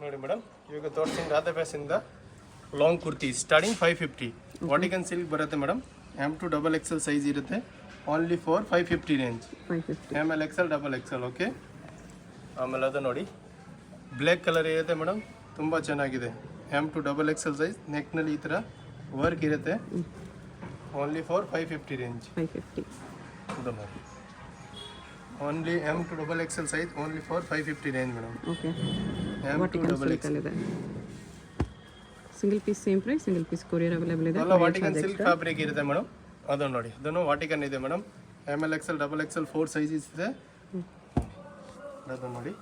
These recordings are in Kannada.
ನೋಡಿ ಮೇಡಮ್, ಇವಾಗ ತೋರಿಸ್ತೀನಿ ರಾಧಾ ಫ್ಯಾಷನ್ದ long kurti starting 550. Vatican silk ಬರುತ್ತೆ ಮೇಡಮ್. M2 XXL ಸೈಜ್ ಇರುತ್ತೆ. Only for 550 range. 550. ML XL XXL. Okay. ಆಮೇಲೆ ಅದು ನೋಡಿ ಬ್ಲ್ಯಾಕ್ ಕಲರ್ ಇರುತ್ತೆ ಮೇಡಮ್, ತುಂಬ ಚೆನ್ನಾಗಿದೆ. M2 XXL ಸೈಜ್, ನೆಕ್ನಲ್ಲಿ ಈ ಥರ ವರ್ಕ್ ಇರುತ್ತೆ. Only for 550 range. 550. ಇದು ನೋಡಿ only M2 XXL size, only for 550 range madam. Okay. M2 XXL ಇದೆ. Single piece same price, single piece courier available ಇದೆ. ಎಲ್ಲ ವಾಟಿಕನ್ ಸಿಲ್ಕ್ ಫ್ಯಾಬ್ರಿಕ್ ಇರುತ್ತೆ ಮೇಡಮ್. ಅದನ್ನು ನೋಡಿ, ಅದನ್ನು ವಾಟಿಕನ್ ಇದೆ madam. ML XL XXL 4 sizes ಇದೆ. ಅದನ್ನು ನೋಡಿ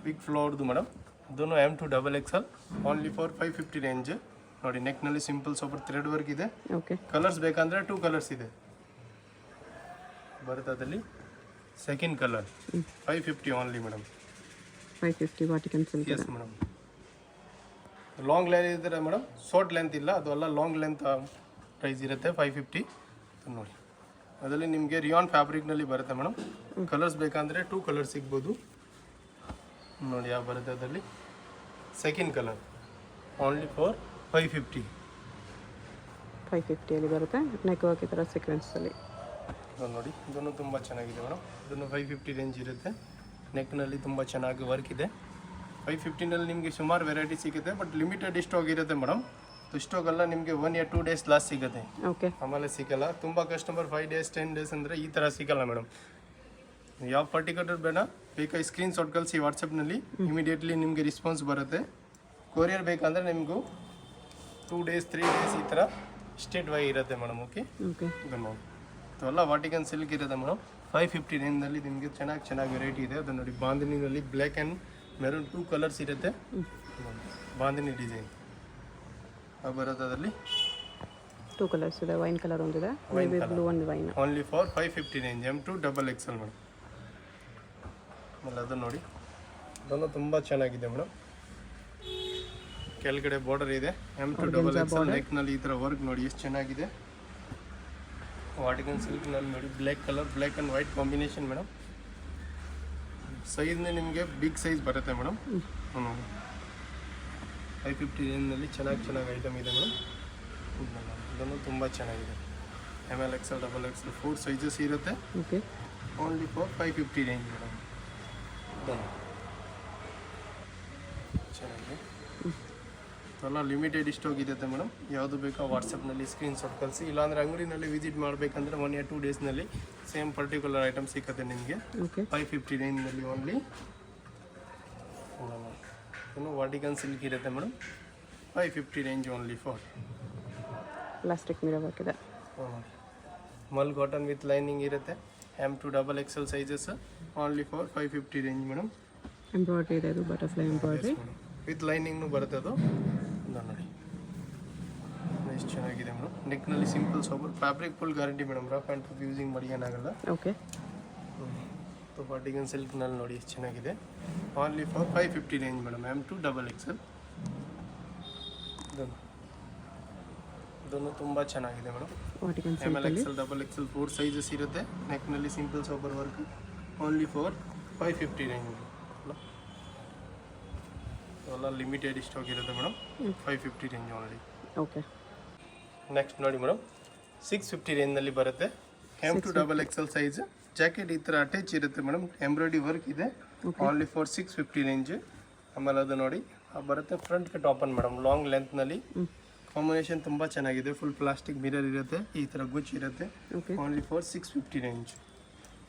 ಬಿಗ್ ಫ್ಲೋರ್ದು ಮೇಡಮ್. ಅದನ್ನು M2 XXL only for 550 range. ನೋಡಿ ನೆಕ್ನಲ್ಲಿ ಸಿಂಪಲ್ ಸೂಪರ್ ಥ್ರೆಡ್ ವರ್ಕ್ ಇದೆ. ಓಕೆ. ಕಲರ್ಸ್ ಬೇಕಂದ್ರೆ 2 ಕಲರ್ಸ್ ಇದೆ ಬರುತ್ತೆ. ಅದರಲ್ಲಿ second colour 550 only madam. 550 Vatican silk. Yes madam. Long length ಇದ್ದರೆ ಮೇಡಮ್, ಶಾರ್ಟ್ ಲೆಂತ್ ಇಲ್ಲ, ಅದು ಎಲ್ಲ ಲಾಂಗ್ ಲೆಂತ್ ಪ್ರೈಸ್ ಇರುತ್ತೆ 550. ನೋಡಿ ಅದರಲ್ಲಿ ನಿಮಗೆ ರಿಯಾನ್ ಫ್ಯಾಬ್ರಿಕ್ನಲ್ಲಿ ಬರುತ್ತೆ ಮೇಡಮ್. ಕಲರ್ಸ್ ಬೇಕಂದರೆ 2 ಕಲರ್ಸ್ ಸಿಗ್ಬೋದು. ನೋಡಿ ಯಾವ ಬರುತ್ತೆ ಅದರಲ್ಲಿ ಸೆಕೆಂಡ್ ಕಲರ್ ಓನ್ಲಿ ಫಾರ್ 550. 550 ಅಲ್ಲಿ ಬರುತ್ತೆ. ನೆಕ್ ವರ್ಕ್ ಈ ಥರ ಸೀಕ್ವೆನ್ಸಲ್ಲಿ ನೋಡಿ, ಇದನ್ನು ತುಂಬ ಚೆನ್ನಾಗಿದೆ ಮೇಡಮ್. ಇದನ್ನು 550 ರೇಂಜ್ ಇರುತ್ತೆ. ನೆಕ್ನಲ್ಲಿ ತುಂಬ ಚೆನ್ನಾಗಿ ವರ್ಕ್ ಇದೆ. 550ನಲ್ಲಿ ನಿಮಗೆ ಸುಮಾರು ವೆರೈಟಿ ಸಿಗುತ್ತೆ, ಬಟ್ ಲಿಮಿಟೆಡ್ ಸ್ಟಾಕ್ ಇರುತ್ತೆ ಮೇಡಮ್. ಸ್ಟಾಕ್ ಎಲ್ಲ ನಿಮಗೆ 1 or 2 ಡೇಸ್ ಲಾಸ್ಟ್ ಸಿಗುತ್ತೆ, ಓಕೆ. ಆಮೇಲೆ ಸಿಗಲ್ಲ. ತುಂಬ ಕಸ್ಟಮರ್ 5 days 10 days ಅಂದರೆ ಈ ಥರ ಸಿಗಲ್ಲ ಮೇಡಮ್. ಯಾವ ಪರ್ಟಿಕ್ಯುಲರ್ ಬೇಡ, ಬೇಕಾಗಿ ಸ್ಕ್ರೀನ್ ಶಾಟ್ ಕಳಿಸಿ ವಾಟ್ಸಪ್ನಲ್ಲಿ, ಇಮಿಡಿಯೇಟ್ಲಿ ನಿಮಗೆ ರೆಸ್ಪಾನ್ಸ್ ಬರುತ್ತೆ. ಕೊರಿಯರ್ ಬೇಕಂದರೆ ನಿಮಗೂ 2 days 3 days ಈ ಥರ ಸ್ಟೇಟ್ ವೈ ಇರುತ್ತೆ ಮೇಡಮ್. ಓಕೆ. ಓಕೆ. ಇದನ್ನು ಎಲ್ಲ ವಾಟಿಕನ್ ಸಿಲ್ಕ್ ಇರುತ್ತೆ ಮೇಡಮ್. 550 ರೇಂಜ್ನಲ್ಲಿ ನಿಮಗೆ ಚೆನ್ನಾಗಿ ವೆರೈಟಿ ಇದೆ. ಅದನ್ನು ನೋಡಿ, ಬಾಂಧನಿನಲ್ಲಿ ಬ್ಲ್ಯಾಕ್ ಆ್ಯಂಡ್ ಮೆರೂನ್ 2 ಕಲರ್ಸ್ ಇರುತ್ತೆ. ಬಾಂಧನಿ ಡಿಸೈನ್ ಬರುತ್ತೆ. ಅದರಲ್ಲಿ 2 ಕಲರ್ಸ್ ಇದೆ. ವೈನ್ ಕಲರ್ ಒಂದಿದೆ, ನೇವಿ ಬ್ಲೂ ಒಂದು wine. Only for 550 range. M2 XXL madam. ಆಮೇಲೆ ಅದು ನೋಡಿ, ಅದನ್ನು ತುಂಬ ಚೆನ್ನಾಗಿದೆ ಮೇಡಮ್. ಕೆಳಗಡೆ ಬಾರ್ಡರ್ ಇದೆ. M2 XXL ನೆಕ್ನಲ್ಲಿ ಈ ಥರ ವರ್ಕ್ ನೋಡಿ ಎಷ್ಟು ಚೆನ್ನಾಗಿದೆ. ವಾಟಿಕನ್ ಸಿಲ್ಕ್ನಲ್ಲಿ ನೋಡಿ black colour, black and white combination madam. ಸೈಜ್ನೇ ನಿಮಗೆ ಬಿಗ್ ಸೈಜ್ ಬರುತ್ತೆ ಮೇಡಮ್. 550 ರೇಂಜ್ನಲ್ಲಿ ಚೆನ್ನಾಗಿ ಐಟಮ್ ಇದೆ ಮೇಡಮ್. ಇದನ್ನು ತುಂಬ ಚೆನ್ನಾಗಿದೆ. ML XL XXL 4 ಸೈಜಸ್ ಇರುತ್ತೆ. Okay. Only for 550 range madam. ಇದನ್ನು ಚೆನ್ನಾಗಿದೆ. ಎಲ್ಲ ಲಿಮಿಟೆಡ್ ಸ್ಟಾಕ್ ಇರುತ್ತೆ ಮೇಡಮ್. ಯಾವುದು ಬೇಕೋ ವಾಟ್ಸಪ್ನಲ್ಲಿ ಸ್ಕ್ರೀನ್ ಶಾಟ್ ಕಳಿಸಿ, ಇಲ್ಲಾಂದರೆ ಅಂಗಡಿನಲ್ಲಿ ವಿಸಿಟ್ ಮಾಡಬೇಕಂದ್ರೆ 1 or 2 ಡೇಸ್ನಲ್ಲಿ ಸೇಮ್ ಪರ್ಟಿಕ್ಯುಲರ್ ಐಟಮ್ ಸಿಗುತ್ತೆ ನಿಮಗೆ. ಓಕೆ. 550 ರೇಂಜ್ನಲ್ಲಿ ಓನ್ಲಿ. ಇನ್ನು ವಾಟಿಕನ್ ಸಿಲ್ಕ್ ಇರುತ್ತೆ madam. 550 range only for. Plastic mirror work ಇದೆ. ಮಲ್ ಕಾಟನ್ ವಿತ್ ಲೈನಿಂಗ್ ಇರುತ್ತೆ. M2 XXL sizes only for 550 range madam. Embroidery ಇದೆ, ಅದು ಬಟರ್ಫ್ಲೈ ಎಂಬ್ರಾಯ್ಡ್ರಿ ವಿತ್ ಲೈನಿಂಗ್ನು ಬರುತ್ತೆ. ಅದು ನೋಡಿ ಎಷ್ಟು ಚೆನ್ನಾಗಿದೆ ಮೇಡಮ್. ನೆಕ್ನಲ್ಲಿ simple sober fabric full guarantee madam. Rough and tough using ಮಾಡಿ ಏನಾಗಲ್ಲ. ಓಕೆ. ವಾಟಿಕನ್ ಸಿಲ್ಕ್ನಲ್ಲಿ ನೋಡಿ ಎಷ್ಟು ಚೆನ್ನಾಗಿದೆ. Only for 550 range madam. M2 XXL. ಇದನ್ನು ತುಂಬ ಚೆನ್ನಾಗಿದೆ madam. Vatican ML XL XXL 4 sizes ಇರುತ್ತೆ. ನೆಕ್ನಲ್ಲಿ simple sober work only for 550 range. ಎಲ್ಲ ಲಿಮಿಟೆಡ್ ಸ್ಟಾಕ್ ಇರುತ್ತೆ madam. 550 range only. Okay. Next ನೋಡಿ ಮೇಡಮ್, 650 ರೇಂಜ್ನಲ್ಲಿ ಬರುತ್ತೆ. M2 XXL size. ಜಾಕೆಟ್ ಈ ಥರ ಅಟ್ಯಾಚ್ ಇರುತ್ತೆ ಮೇಡಮ್. ಎಂಬ್ರಾಯ್ಡ್ರಿ ವರ್ಕ್ ಇದೆ. Only for 650 range. ಆಮೇಲೆ ಅದು ನೋಡಿ ಬರುತ್ತೆ front cut open madam. Long ಲೆಂತ್ನಲ್ಲಿ ಕಾಂಬಿನೇಷನ್ ತುಂಬ ಚೆನ್ನಾಗಿದೆ. ಫುಲ್ ಪ್ಲಾಸ್ಟಿಕ್ ಮಿರರ್ ಇರುತ್ತೆ, ಈ ಥರ ಗುಚ್ ಇರುತ್ತೆ. Only for 650 range.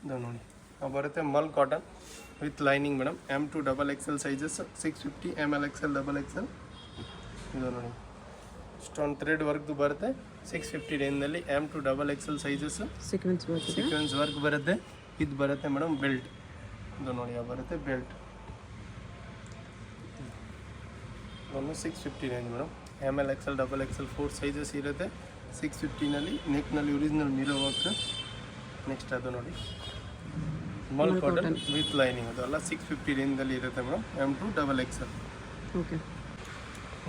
ಇದು ನೋಡಿ ಬರುತ್ತೆ mul cotton with lining madam. M2 XXL sizes 650. ML XL XXL. ಇದು ನೋಡಿ ಸ್ಟೋನ್ ಥ್ರೆಡ್ ವರ್ಕ್ದು ಬರುತ್ತೆ. 650 ರೇಂಜ್ನಲ್ಲಿ M2 XXL sizes. Sequence work ಬರುತ್ತೆ. ಇದು ಬರುತ್ತೆ ಮೇಡಮ್ ಬೆಲ್ಟ್. ಇದು ನೋಡಿ ಬರುತ್ತೆ ಬೆಲ್ಟ್. ಒಂದು 650 range madam. ML XL XXL 4 sizes ಇರುತ್ತೆ. 650ನಲ್ಲಿ ನೆಕ್ನಲ್ಲಿ ಒರಿಜಿನಲ್ ಮಿರೋ ವರ್ಕ್. ನೆಕ್ಸ್ಟ್ ಅದು ನೋಡಿ ಮಲ್ ಕಾಟನ್ ವಿತ್ ಲೈನಿಂಗ್. ಅದೆಲ್ಲ 650 ರೇಂಜಲ್ಲಿ ಇರುತ್ತೆ madam. M2 XXL. Okay.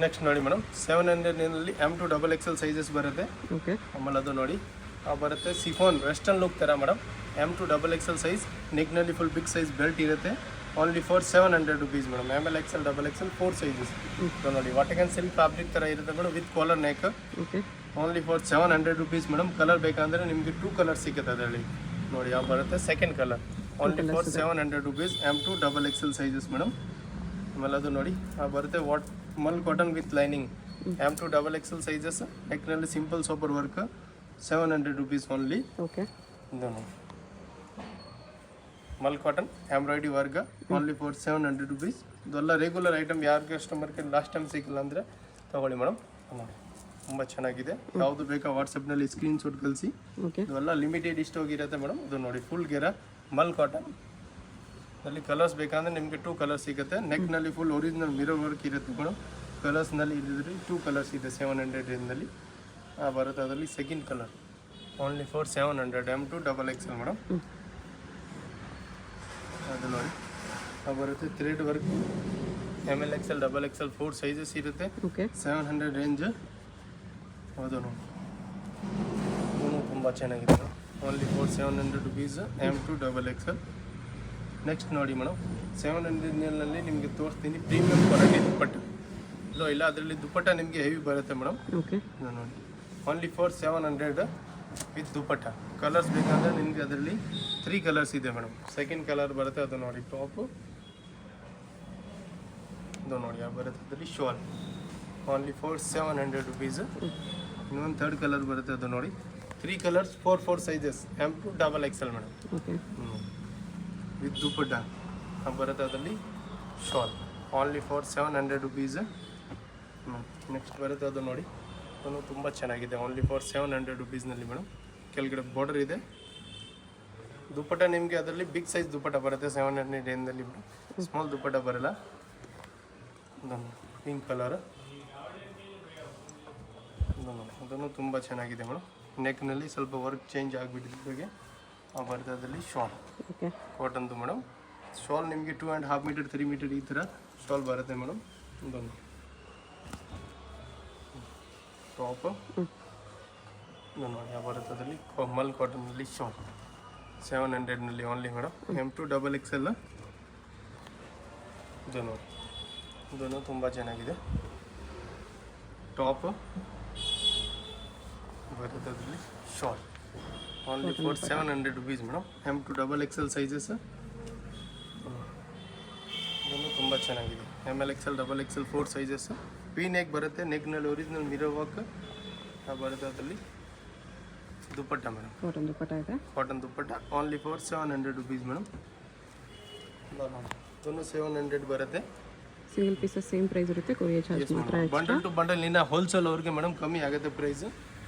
Next ನೋಡಿ ಮೇಡಮ್, 700ನಲ್ಲಿ M2 XXL ಸೈಜಸ್ ಬರುತ್ತೆ. ಓಕೆ. ಆಮೇಲೆ ಅದು ನೋಡಿ ಬರುತ್ತೆ ಸಿಫಾನ್ ವೆಸ್ಟರ್ನ್ ಲುಕ್ ಥರ ಮೇಡಮ್. M2 XXL size. ನೆಕ್ನಲ್ಲಿ ಫುಲ್ ಬಿಗ್ ಸೈಜ್ ಬೆಲ್ಟ್ ಇರುತ್ತೆ. Only for 700 rupees madam. ML XL double XL 4 sizes ನೋಡಿ. ವಾಟಗನ್ ಸಿಲ್ಕ್ ಫ್ಯಾಬ್ರಿಕ್ ಥರ ಇರುತ್ತೆ madam with collar neck. Okay only for 700 rupees madam. Colour ಬೇಕಂದ್ರೆ ನಿಮಗೆ 2 ಕಲರ್ ಸಿಗುತ್ತೆ ಅದರಲ್ಲಿ ನೋಡಿ. ಯಾವ ಬರುತ್ತೆ second colour. Only for 700 rupees. M2 double XL sizes madam. ಆಮೇಲೆ ಅದು ನೋಡಿ ಬರುತ್ತೆ mul cotton with lining. M2 double XL sizes. ನೆಕ್ನಲ್ಲಿ simple super work 700 rupees only. Okay ಇದು ನೋಡಿ mul cotton embroidery work only for 700 rupees. ಇದೆಲ್ಲ ರೆಗ್ಯುಲರ್ ಐಟಮ್. ಯಾರು ಕಸ್ಟಮರ್ಗೆ ಲಾಸ್ಟ್ ಟೈಮ್ ಸಿಕ್ಕಿಲ್ಲ ಅಂದರೆ ತಗೊಳ್ಳಿ ಮೇಡಮ್. ನೋಡಿ ತುಂಬ ಚೆನ್ನಾಗಿದೆ. ಯಾವುದು ಬೇಕಾ ವಾಟ್ಸಪ್ನಲ್ಲಿ ಸ್ಕ್ರೀನ್ಶಾಟ್ ಕಳಿಸಿ. ಓಕೆ ಇದೆಲ್ಲ ಲಿಮಿಟೆಡ್ ಸ್ಟಾಕ್ ಇರುತ್ತೆ ಮೇಡಮ್. ಇದು ನೋಡಿ ಫುಲ್ ಗೆರ ಮಲ್ ಕಾಟನ್ ನಲ್ಲಿ ಕಲರ್ಸ್ ಬೇಕಂದ್ರೆ ನಿಮಗೆ 2 ಕಲರ್ಸ್ ಸಿಗುತ್ತೆ. ನೆಕ್ನಲ್ಲಿ ಫುಲ್ ಒರಿಜಿನಲ್ ಮಿರರ್ ವರ್ಕ್ ಇರುತ್ತೆ ಮೇಡಮ್. ಕಲರ್ಸ್ನಲ್ಲಿ ಇದ್ದರೆ 2 ಕಲರ್ಸ್ ಇದೆ 700 ರೇಂಜ್ನಲ್ಲಿ ಬರುತ್ತೆ. ಅದರಲ್ಲಿ second colour only for 700 M2 double XL madam. ಅದು ನೋಡಿ ಬರುತ್ತೆ thread work. ML XL double XL 4 sizes ಇರುತ್ತೆ. Okay 700 range. ಹೌದು ನೋಡಿ ಇವನು ತುಂಬ ಚೆನ್ನಾಗಿದೆ. Only for 700 rupees M2 double XL. Next ನೋಡಿ ಮೇಡಮ್ 700ನಲ್ಲಿ ನಿಮಗೆ ತೋರಿಸ್ತೀನಿ ಪ್ರೀಮಿಯಂ ಕ್ವಾಲಿಟಿ ದುಪ್ಪಟ್ಟ. ಇಲ್ಲ ಅದರಲ್ಲಿ ದುಪ್ಪಟ್ಟ ನಿಮಗೆ ಹೆವಿ ಬರುತ್ತೆ ಮೇಡಮ್. ಓಕೆ ನೋಡಿ only for 700 with dupatta. Colours ಬೇಕಂದ್ರೆ ನಿಮಗೆ ಅದರಲ್ಲಿ 3 ಕಲರ್ಸ್ ಇದೆ ಮೇಡಮ್. ಸೆಕೆಂಡ್ ಕಲರ್ ಬರುತ್ತೆ ಅದು ನೋಡಿ ಟಾಪು. ಇದು ನೋಡಿ ಯಾವ ಬರುತ್ತೆ ಅದರಲ್ಲಿ ಶಾಲ್ ಓನ್ಲಿ ಫಾರ್ 700 ರುಪೀಸ್. ಇನ್ನೊಂದು ಥರ್ಡ್ ಕಲರ್ ಬರುತ್ತೆ ಅದು ನೋಡಿ. 3 colours 4 sizes M2 double XL madam. Okay with dupatta ಬರುತ್ತೆ ಅದರಲ್ಲಿ shawl only for 700 rupees. Next ಬರುತ್ತೆ ಅದು ನೋಡಿ ಅದು ತುಂಬ ಚೆನ್ನಾಗಿದೆ. ಓನ್ಲಿ ಫಾರ್ 700 ರುಪೀಸ್ನಲ್ಲಿ ಮೇಡಮ್. ಕೆಳಗಡೆ ಬಾರ್ಡರ್ ಇದೆ. ದುಪ್ಪಟ್ಟ ನಿಮಗೆ ಅದರಲ್ಲಿ ಬಿಗ್ ಸೈಜ್ ದುಪ್ಪಟ್ಟ ಬರುತ್ತೆ 700 ರೇಂಜಲ್ಲಿ ಮೇಡಮ್. ಸ್ಮಾಲ್ ದುಪ್ಪಟ್ಟ ಬರಲ್ಲ. ಇದೊಂದು ಪಿಂಕ್ ಕಲರ್ ಅದನ್ನು ತುಂಬ ಚೆನ್ನಾಗಿದೆ ಮೇಡಮ್. ನೆಕ್ನಲ್ಲಿ ಸ್ವಲ್ಪ ವರ್ಕ್ ಚೇಂಜ್ ಆಗಿಬಿಟ್ಟಿದೆ ಬರುತ್ತೆ ಅದರಲ್ಲಿ ಶಾಲ್ ಓಕೆ ಕಾಟನ್ದು ಮೇಡಮ್. ಶಾಲ್ ನಿಮಗೆ 2.5 ಮೀಟರ್ 3 ಮೀಟರ್ ಈ ಥರ ಶಾಲ್ ಬರುತ್ತೆ ಮೇಡಮ್. ಇದೊಂದು ಟಾಪ್ ನೋಡಿ ಯಾವ ಬರುತ್ತೆ ಅದರಲ್ಲಿ ಮಲ್ ಕಾಟನ್ನಲ್ಲಿ ಶಾಲ್ 700ನಲ್ಲಿ only madam. M2 double XL. ಇದು ನೋಡಿ ಇದನ್ನು ತುಂಬ ಚೆನ್ನಾಗಿದೆ. ಟಾಪ್ ಬರುತ್ತೆ ಅದರಲ್ಲಿ shawl only for 700 rupees madam. M2 double XL sizes. ಇದನ್ನು ತುಂಬ ಚೆನ್ನಾಗಿದೆ. ML XL double XL 4 sizes. V neck ಬರುತ್ತೆ. ನೆಕ್ನಲ್ಲಿ ಒರಿಜಿನಲ್ ಮಿರರ್ ವರ್ಕ್ ಬರುತ್ತೆ ಅದರಲ್ಲಿ ದುಪ್ಪಟ್ಟ ಮೇಡಮ್. ಕಾಟನ್ ದುಪ್ಪಟ್ಟ ಇದೆ. Cotton dupatta only for 700 rupees madam. ಇದನ್ನು 700 ಬರುತ್ತೆ. ಸಿಂಗಲ್ ಪೀಸಸ್ ಸೇಮ್ ಪ್ರೈಸ್ ಇರುತ್ತೆ. ಕೊರಿಯರ್ ಚಾರ್ಜ್ ಮಾತ್ರ ಬಂಡಲ್ ಟು ಬಂಡಲ್ ಇನ್ನ ಹೋಲ್ಸೇಲ್ ಅವ್ರಿಗೆ ಮೇಡಮ್ ಕಮ್ಮಿ ಆಗುತ್ತೆ ಪ್ರೈಸ್.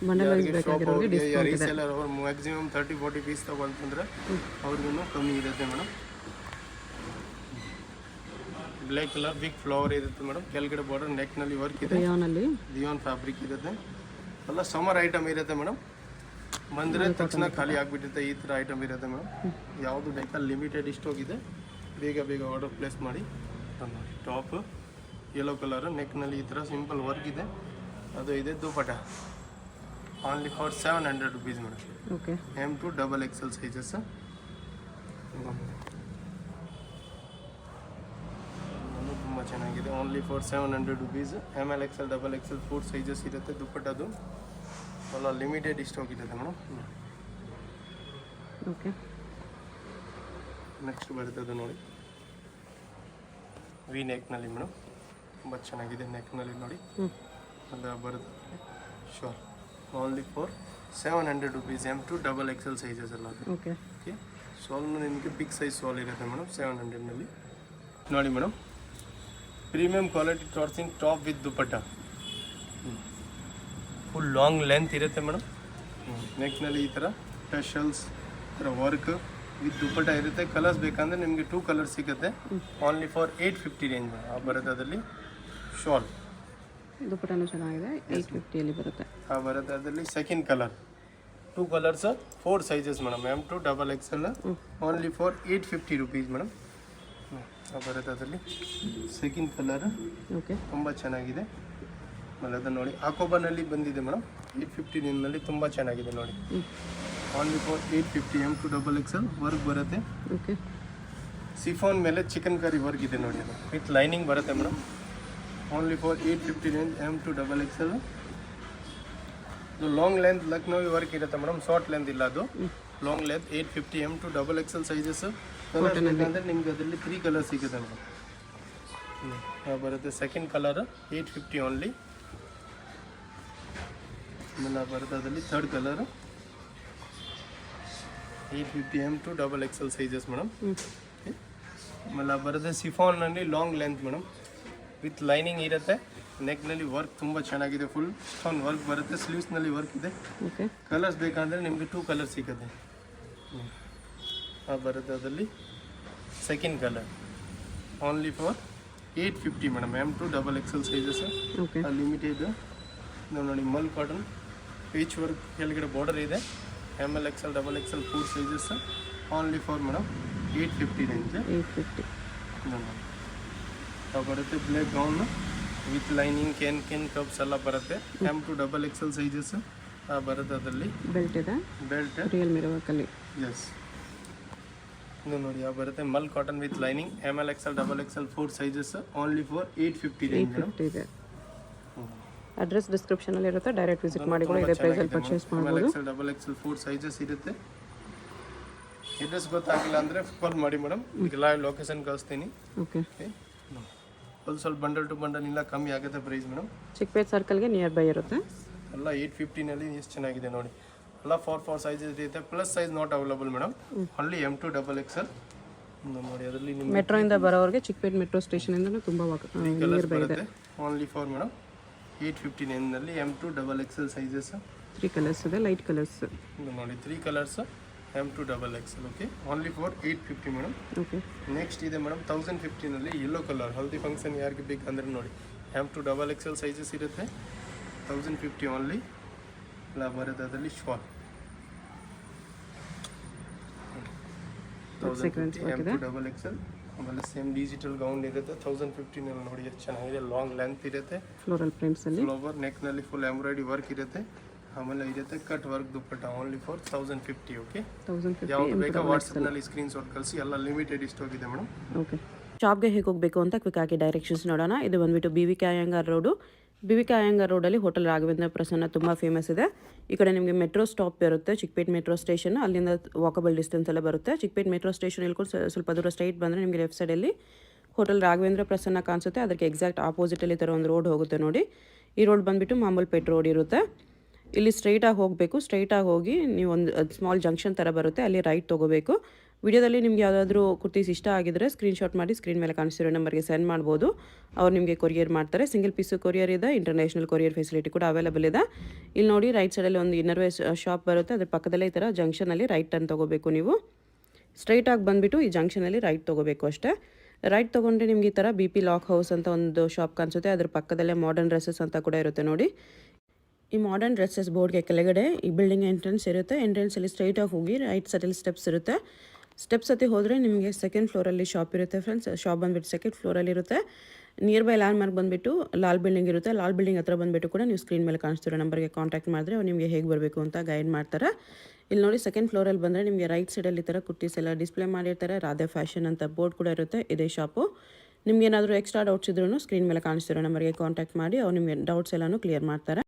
ಬಂಡಲ್ ವೈಸ್ ಬೇಕಾಗಿರೋರಿಗೆ ಡಿಸ್ಕೌಂಟ್ ಇದೆ. ರೀಸೇಲರ್ ಅವರು ಮ್ಯಾಕ್ಸಿಮಮ್ 30-40 ಪೀಸ್ ತಗೊಂಡ್ರೆ ಅವ್ರಿಗೂ ಕಮ್ಮಿ ಇರುತ್ತೆ madam. Black colour big flower ಇರುತ್ತೆ ಮೇಡಮ್. ಕೆಳಗಡೆ ಬಾರ್ಡರ್ ನೆಕ್ನಲ್ಲಿ ವರ್ಕ್ ಇದೆ. ಲಿಯಾನ್ ಫ್ಯಾಬ್ರಿಕ್ ಇರುತ್ತೆ. ಎಲ್ಲ ಸಮರ್ ಐಟಮ್ ಇರುತ್ತೆ ಮೇಡಮ್. ಬಂದರೆ ತಕ್ಷಣ ಖಾಲಿ ಆಗಿಬಿಟ್ಟಿರುತ್ತೆ. ಈ ಥರ ಐಟಮ್ ಇರುತ್ತೆ ಮೇಡಮ್. ಯಾವುದು ಬೇಕಾ ಲಿಮಿಟೆಡ್ ಸ್ಟಾಕ್ ಇದೆ. ಬೇಗ ಬೇಗ ಆರ್ಡರ್ ಪ್ಲೇಸ್ ಮಾಡಿ. Top yellow colour. ನೆಕ್ನಲ್ಲಿ ಈ ಥರ ಸಿಂಪಲ್ ವರ್ಕ್ ಇದೆ. ಅದು ಇದೆ dupatta only for 700 rupees madam. Okay M2 double XL sizes. ತುಂಬ ಚೆನ್ನಾಗಿದೆ. Only for 700 rupees. ML XL double XL 4 sizes ಇರುತ್ತೆ. ದುಪ್ಪಟ್ಟದು ಎಲ್ಲ ಲಿಮಿಟೆಡ್ ಸ್ಟಾಕ್ ಇರುತ್ತೆ ಮೇಡಮ್. ಓಕೆ ನೆಕ್ಸ್ಟ್ ಬರ್ತದೆ ನೋಡಿ ವಿ ನೆಕ್ನಲ್ಲಿ ಮೇಡಮ್. ತುಂಬ ಚೆನ್ನಾಗಿದೆ. ನೆಕ್ನಲ್ಲಿ ನೋಡಿ ಅದು ಬರುತ್ತೆ sure only for 700 rupees. M2 double XL sizes ಎಲ್ಲ. ಓಕೆ ಓಕೆ ಸಾಲ್ನು ನಿಮಗೆ ಬಿಗ್ ಸೈಜ್ ಸಾಲ್ ಇರುತ್ತೆ ಮೇಡಮ್ 700ನಲ್ಲಿ. ನೋಡಿ ಮೇಡಮ್ ಪ್ರೀಮಿಯಂ ಕ್ವಾಲಿಟಿ ತೋರಿಸ್ತೀನಿ. Top with dupatta full long length ಇರುತ್ತೆ ಮೇಡಮ್. ನೆಕ್ನಲ್ಲಿ ಈ ಥರ ಟೆಶಲ್ಸ್ ಈ ಥರ ವರ್ಕ್ ವಿತ್ ದುಪ್ಪಟ್ಟ ಇರುತ್ತೆ. ಕಲರ್ಸ್ ಬೇಕಂದ್ರೆ ನಿಮಗೆ 2 ಕಲರ್ಸ್ ಸಿಗುತ್ತೆ. ಓನ್ಲಿ ಫಾರ್ 850 ರೇಂಜ್ ಬರುತ್ತೆ ಅದರಲ್ಲಿ ಶಾಲ್. ದುಪ್ಪಟ್ಟನೂ ಚೆನ್ನಾಗಿದೆ. 850 ಬರುತ್ತೆ. ಬರುತ್ತೆ ಅದರಲ್ಲಿ second colour. 2 colours 4 sizes madam. M2 double XL only for 850 rupees madam. ಬರುತ್ತೆ ಅದರಲ್ಲಿ ಸೆಕೆಂಡ್ ಕಲರ್. ಓಕೆ ತುಂಬ ಚೆನ್ನಾಗಿದೆ. ಆಮೇಲೆ ಅದು ನೋಡಿ ಆಕೋಬಾನಲ್ಲಿ ಬಂದಿದೆ ಮೇಡಮ್. 850ನಲ್ಲಿ ತುಂಬ ಚೆನ್ನಾಗಿದೆ ನೋಡಿ. Only for 850 M2 double XL work ಬರುತ್ತೆ. ಓಕೆ ಸಿಫಾನ್ ಮೇಲೆ ಚಿಕನ್ ಕರಿ ವರ್ಕ್ ಇದೆ ನೋಡಿ ಅದು ವಿತ್ ಲೈನಿಂಗ್ ಬರುತ್ತೆ madam. Only for 850 range M2 XXL. ಇದು ಲಾಂಗ್ ಲೆಂತ್ ಲಕ್ನೋವಿ ವರ್ಕ್ ಇರುತ್ತೆ ಮೇಡಮ್, ಶಾರ್ಟ್ ಲೆಂತ್ ಇಲ್ಲ ಅದು. Long length 850 M2 XXL sizes. Colour ಬೇಕಂದರೆ ನಿಮ್ಗೆ ಅದರಲ್ಲಿ 3 ಕಲರ್ ಸಿಗುತ್ತೆ ಮೇಡಮ್. ಬರುತ್ತೆ ಸೆಕೆಂಡ್ ಕಲರ್ 850 ಓನ್ಲಿ. ಆಮೇಲೆ ಬರುತ್ತೆ ಅದರಲ್ಲಿ third colour 850 M2 XXL sizes madam. ಆಮೇಲೆ ಬರುತ್ತೆ ಸಿಫಾನ್ನಲ್ಲಿ long length madam, with lining ಇರುತ್ತೆ. ನೆಕ್ನಲ್ಲಿ ವರ್ಕ್ ತುಂಬ ಚೆನ್ನಾಗಿದೆ, ಫುಲ್ ಸ್ಟೋನ್ ವರ್ಕ್ ಬರುತ್ತೆ. ಸ್ಲೀವ್ಸ್ನಲ್ಲಿ ವರ್ಕ್ ಇದೆ. ಓಕೆ, ಕಲರ್ಸ್ ಬೇಕಂದರೆ ನಿಮಗೆ 2 ಕಲರ್ ಸಿಗುತ್ತೆ. ಬರುತ್ತೆ ಅದರಲ್ಲಿ second colour only for 850 madam. M2 XXL sizes. Okay, limited ನೋಡಿ, ಮಲ್ ಕಾಟನ್ ಪೀಚ್ ವರ್ಕ್ ಕೆಳಗಡೆ ಬಾರ್ಡರ್ ಇದೆ. ML XL XXL 4 sizes. Only for madam 850 range. 850. ಬರುತ್ತೆ ಬ್ಲ್ಯಾಕ್ ಗೌನ್ ವಿತ್ ಲೈನಿಂಗ್ ಕೆನ್ ಕಪ್ಸ್ ಎಲ್ಲ ಬರುತ್ತೆ. M2 XXL ಸೈಜಸ್ ಬರುತ್ತೆ. ಅದರಲ್ಲಿ ಬೆಲ್ಟ್ ಇದೆ, ಬೆಲ್ಟ್ ರಿಯಲ್ ಮಿರರ್ ವರ್ಕಲ್ಲಿ. ಎಸ್, ಇದು ನೋಡಿ ಬರುತ್ತೆ mul cotton with lining. ML XL XXL 4 sizes. Only for 850 range madam. 850 ಇದೆ. ಅಡ್ರೆಸ್ ಡಿಸ್ಕ್ರಿಪ್ಷನಲ್ಲಿ ಇರುತ್ತೆ, ಡೈರೆಕ್ಟ್ ವಿಸಿಟ್ ಮಾಡಿ ಕೂಡ ಇದೇ ಪ್ರೈಸಲ್ಲಿ ಪರ್ಚೇಸ್ ಮಾಡ್ಬೋದು. ML XL XXL 4 ಸೈಜಸ್ ಇರುತ್ತೆ. ಅಡ್ರೆಸ್ ಗೊತ್ತಾಗಿಲ್ಲ ಅಂದರೆ ಕಾಲ್ ಮಾಡಿ ಮೇಡಮ್, ಈಗ ಲೈವ್ ಲೊಕೇಶನ್ ಕಳಿಸ್ತೀನಿ. ಓಕೆ, ಸ್ವಲ್ಪ ಬಂಡಲ್ ಟು ಬಂಡಲ್ ಇಲ್ಲ ಕಮ್ಮಿ ಆಗುತ್ತೆ ಪ್ರೈಸ್ ಮೇಡಮ್. ಚಿಕ್ಕಪೇಟ್ ಸರ್ಕಲ್ಗೆ ನಿಯರ್ ಬೈ ಇರುತ್ತೆ. ಎಲ್ಲ 850ನಲ್ಲಿ ಎಷ್ಟು ಚೆನ್ನಾಗಿದೆ ನೋಡಿ. ಎಲ್ಲ 4 ಸೈಜಸ್ ಇರುತ್ತೆ. Plus size not available madam, only M2 XXL ನೋಡಿ. ಅದರಲ್ಲಿ ನಿಮಗೆ ಮೆಟ್ರೋಯಿಂದ ಬರೋರಿಗೆ ಚಿಕ್ಕಪೇಟ್ ಮೆಟ್ರೋ ಸ್ಟೇಷನಿಂದ ತುಂಬ ನಿಯರ್ ಬೈ ಇದೆ. ಓನ್ಲಿ ಫಾರ್ ಮೇಡಮ್ 850 ನಲ್ಲಿ M2 XXL ಸೈಜಸ್. 3 ಕಲರ್ಸ್ ಇದೆ, ಲೈಟ್ ಕಲರ್ಸ್ ನೋಡಿ. 3 colours M2 XXL. Okay, only for 850 madam. Okay, next ಇದೆ ಮೇಡಮ್ 1050ನಲ್ಲಿ ಯೆಲ್ಲೋ ಕಲರ್. ಹಲ್ದಿ ಫಂಕ್ಷನ್ ಯಾರಿಗೆ ಬೇಕಂದ್ರೆ ನೋಡಿ, M2 XXL ಸೈಜಸ್ ಇರುತ್ತೆ. 1050 ಓನ್ಲಿ. ಇಲ್ಲ ಬರುತ್ತೆ ಅದರಲ್ಲಿ ಶಾಲ್ 1050 M2 XXL. ಆಮೇಲೆ ಸೇಮ್ ಡಿಜಿಟಲ್ ಗೌನ್ ಇರುತ್ತೆ 1050ನಲ್ಲಿ ನೋಡಿ. ಎಷ್ಟು ಚೆನ್ನಾಗಿದೆ, ಲಾಂಗ್ ಲೆಂತ್ ಇರುತ್ತೆ. ಫ್ಲೋರಲ್ ಪ್ರಿಂಟ್ಸಲ್ಲಿ ಫ್ಲವರ್ ನೆಕ್ನಲ್ಲಿ ಫುಲ್ ಎಂಬ್ರಾಯ್ಡಿ ವರ್ಕ್ ಇರುತ್ತೆ. ಆಮೇಲೆ ಇರುತ್ತೆ cut work dupatta. Only for 1050. Okay, 1050 ಯಾವ್ದು ಬೇಕಾ ವಾಟ್ಸಪ್ನಲ್ಲಿ ಸ್ಕ್ರೀನ್ ಶಾಟ್ ಕಳಿಸಿ. ಎಲ್ಲ ಲಿಮಿಟೆಡ್ ಇಷ್ಟು ಹೋಗಿದೆ ಮೇಡಮ್. ಓಕೆ, ಶಾಪ್ಗೆ ಹೇಗೆ ಹೋಗಬೇಕು ಅಂತ ಕ್ವಿಕ್ ಆಗಿ ಡೈರೆಕ್ಷನ್ಸ್ ನೋಡೋಣ. ಇದು ಬಂದುಬಿಟ್ಟು BVK Iyengar road. BVK Iyengar ರೋಡಲ್ಲಿ ಹೋಟೆಲ್ ರಾಘವೇಂದ್ರ ಪ್ರಸನ್ನ ತುಂಬ ಫೇಮಸ್ ಇದೆ. ಈ ಕಡೆ ನಿಮಗೆ ಮೆಟ್ರೋ ಸ್ಟಾಪ್ ಇರುತ್ತೆ, ಚಿಕ್ಕಪೇಟ್ ಮೆಟ್ರೋ ಸ್ಟೇಷನ್. ಅಲ್ಲಿಂದ ವಾಕಬಲ್ ಡಿಸ್ಟೆನ್ಸ್ ಎಲ್ಲ ಬರುತ್ತೆ. ಚಿಕ್ಕಪೇಟ್ ಮೆಟ್ರೋ ಸ್ಟೇಷನ್ ಇಳ್ಕೊಂಡು ಸ್ವಲ್ಪ ದೂರ ಸ್ಟ್ರೈಟ್ ಬಂದರೆ ನಿಮಗೆ ಲೆಫ್ಟ್ ಸೈಡಲ್ಲಿ ಹೋಟೆಲ್ ರಾಘವೇಂದ್ರ ಪ್ರಸನ್ನ ಕಾಣಿಸುತ್ತೆ. ಅದಕ್ಕೆ ಎಕ್ಸಾಕ್ಟ್ ಆಪೋಸಿಟಲ್ಲಿ ಥರ ಒಂದು ರೋಡ್ ಹೋಗುತ್ತೆ ನೋಡಿ. ಈ ರೋಡ್ ಬಂದುಬಿಟ್ಟು ಮಾಮೂಲ್ಪೇಟ್ ರೋಡ್ ಇರುತ್ತೆ. ಇಲ್ಲಿ ಸ್ಟ್ರೈಟಾಗಿ ಹೋಗಬೇಕು. ಸ್ಟ್ರೈಟಾಗಿ ಹೋಗಿ ನೀವು ಒಂದು ಸ್ಮಾಲ್ ಜಂಕ್ಷನ್ ಥರ ಬರುತ್ತೆ, ಅಲ್ಲಿ ರೈಟ್ ತೊಗೋಬೇಕು. ವಿಡಿಯೋದಲ್ಲಿ ನಿಮ್ಗೆ ಯಾವುದಾದ್ರೂ ಕುರ್ತೀಸ್ ಇಷ್ಟ ಆಗಿದ್ರೆ ಸ್ಕ್ರೀನ್ಶಾಟ್ ಮಾಡಿ ಸ್ಕ್ರೀನ್ ಮೇಲೆ ಕಾಣಿಸ್ತಿರೋ ನಂಬರ್ಗೆ ಸೆಂಡ್ ಮಾಡ್ಬೋದು. ಅವ್ರು ನಿಮಗೆ ಕೊರಿಯರ್ ಮಾಡ್ತಾರೆ. ಸಿಂಗಲ್ ಪೀಸು ಕೊರಿಯರ್ ಇದೆ, ಇಂಟರ್ನ್ಯಾಷನಲ್ ಕೊರಿಯರ್ ಫೆಸಿಲಿಟಿ ಕೂಡ ಅವೈಲೇಬಲ್ ಇದೆ. ಇಲ್ಲಿ ನೋಡಿ ರೈಟ್ ಸೈಡಲ್ಲಿ ಒಂದು ಇನ್ನರ್ವೇರ್ ಶಾಪ್ ಬರುತ್ತೆ. ಅದ್ರ ಪಕ್ಕದಲ್ಲೇ ಈ ಥರ ಜಂಕ್ಷನಲ್ಲಿ ರೈಟ್ ಟರ್ನ್ ತೊಗೋಬೇಕು. ನೀವು ಸ್ಟ್ರೈಟಾಗಿ ಬಂದುಬಿಟ್ಟು ಈ ಜಂಕ್ಷನಲ್ಲಿ ರೈಟ್ ತೊಗೋಬೇಕು ಅಷ್ಟೇ. ರೈಟ್ ತೊಗೊಂಡ್ರೆ ನಿಮ್ಗೆ ಈ ಥರ BP ಲಾಕ್ ಹೌಸ್ ಅಂತ ಒಂದು ಶಾಪ್ ಕಾಣಿಸುತ್ತೆ. ಅದ್ರ ಪಕ್ಕದಲ್ಲೇ ಮಾಡರ್ನ್ ಡ್ರೆಸ್ಸಸ್ ಅಂತ ಕೂಡ ಇರುತ್ತೆ ನೋಡಿ. ಈ ಮಾಡರ್ನ್ ಡ್ರೆಸ್ಸಸ್ ಬೋರ್ಡ್ಗೆ ಕೆಳಗಡೆ ಈ ಬಿಲ್ಡಿಂಗ್ ಎಂಟ್ರೆನ್ಸ್ ಇರುತ್ತೆ. ಎಂಟ್ರೆನ್ಸಲ್ಲಿ ಸ್ಟ್ರೈಟಾಗಿ ಹೋಗಿ ರೈಟ್ ಸೈಡಲ್ಲಿ ಸ್ಟೆಪ್ಸ್ ಇರುತ್ತೆ. ಸ್ಟೆಪ್ಸ್ ಹತ್ತಿ ಹೋದರೆ ನಿಮಗೆ ಸೆಕೆಂಡ್ ಫ್ಲೋರಲ್ಲಿ ಶಾಪ್ ಇರುತ್ತೆ ಫ್ರೆಂಡ್ಸ್. ಶಾಪ್ ಬಂದುಬಿಟ್ಟು ಸೆಕೆಂಡ್ ಫ್ಲೋರಲ್ಲಿ ಇರುತ್ತೆ. ನಿಯರ್ ಬೈ ಲ್ಯಾಂಡ್ ಮಾರ್ಕ್ ಬಂದುಬಿಟ್ಟು ಲಾಲ್ ಬಿಲ್ಡಿಂಗ್ ಇರುತ್ತೆ. ಲಾಲ್ ಬಿಲ್ಡಿಂಗ್ ಹತ್ರ ಬಂದುಬಿಟ್ಟು ಕೂಡ ನೀವು ಸ್ಕ್ರೀನ್ ಮೇಲೆ ಕಾಣಿಸ್ತಿರೋ ನಂಬರ್ಗೆ ಕಾಂಟ್ಯಾಕ್ಟ್ ಮಾಡಿದ್ರೆ ಅವ್ರು ನಿಮಗೆ ಹೇಗೆ ಬರಬೇಕು ಅಂತ ಗೈಡ್ ಮಾಡ್ತಾರೆ. ಇಲ್ಲಿ ನೋಡಿ ಸೆಕೆಂಡ್ ಫ್ಲೋರಲ್ಲಿ ಬಂದರೆ ನಿಮಗೆ ರೈಟ್ ಸೈಡಲ್ಲಿ ಈ ಥರ ಕುರ್ತೀಸ್ ಎಲ್ಲ ಡಿಸ್ಪ್ಲೇ ಮಾಡಿರ್ತಾರೆ. ರಾಧೆ ಫ್ಯಾಷನ್ ಅಂತ ಬೋರ್ಡ್ ಕೂಡ ಇರುತ್ತೆ. ಇದೇ ಶಾಪು. ನಿಮ್ಗೆ ಏನಾದರೂ ಎಕ್ಸ್ಟ್ರಾ ಡೌಟ್ಸ್ ಇದ್ರೂ ಸ್ಕ್ರೀನ್ ಮೇಲೆ ಕಾಣಿಸ್ತಿರೋ ನಂಬರ್ಗೆ ಕಾಂಟ್ಯಾಕ್ಟ್ ಮಾಡಿ ಅವ್ರು ನಿಮಗೆ ಡೌಟ್ಸ್ ಎಲ್ಲನೂ ಕ್ಲಿಯರ್ ಮಾಡ್ತಾರೆ.